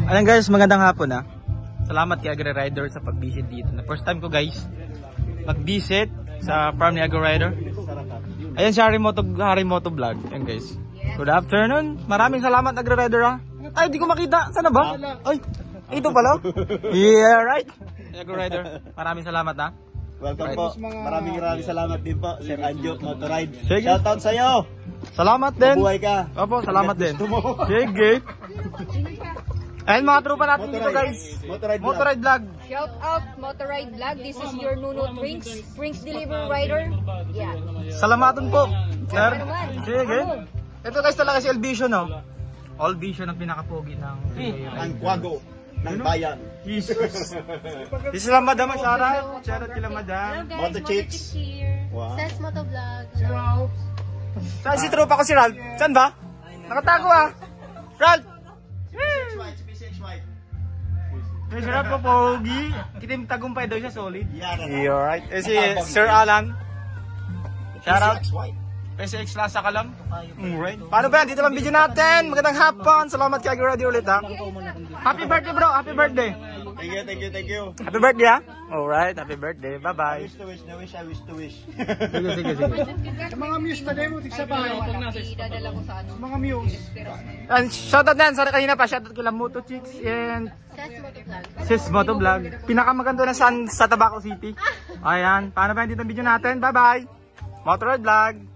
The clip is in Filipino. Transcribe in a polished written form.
Ayan guys, magandang hapon ha. Salamat kay Agri Rider sa pag-visit dito. First time ko guys mag-visit sa farm ni Agri Rider. Ayan si Harimoto Vlog. Ayan guys. Good afternoon. Maraming salamat Agri Rider ha. Ay, di ko makita. Sana ba? Ay, ito pala. Yeah, right. Agri Rider. Maraming salamat ha. Welcome po. Maraming salamat din po, Sir Anjo Motorride. Sige. Shoutout sa iyo. Salamat din. Mabuhay ka. Opo, salamat din. Sige. Ayun mga tropa natin dito guys. Motorride Vlog. Shout out Motorride Vlog. This is your Nunut Prince Delivery Rider. Yeah. Salamatan po. Sir. naman. Sige. Ito guys talaga si Alvision no. Alvision ang pinakapogi ng Ang kwago ng bayan. Di sila madam Sarah. Shoutout kila madam. Moto Chicks. Wow. Ses Motovlog. Saan si tropa ko si Ralph? Saan ba? Nakatago ah. Ralph. May sarap po pogi. Itim tagumpay daw siya solid. Yeah, Alright. Eh si Sir Alan. Shoutout. PCX Lasa ka lang. Alright. Paano ba yan? Dito lang video natin. Magandang hapon. Salamat kay Agri Rider ulit ha. Happy birthday bro. Happy birthday. Thank you. Happy birthday ha. Alright. Happy birthday. Bye bye. I wish to wish. Sige. Mga muse na demo, tig sa bahay. Idadala ko sa ano. Mga muse. And shoutout na yan. Sorry kanina pa. Shoutout kila Moto Chicks and Ses Motovlog. Sis Motovlog. Pinakamaganda na sa Tabaco City. Ayan. Paano ba yan dito ang video natin? Bye bye. Motorride Vlog.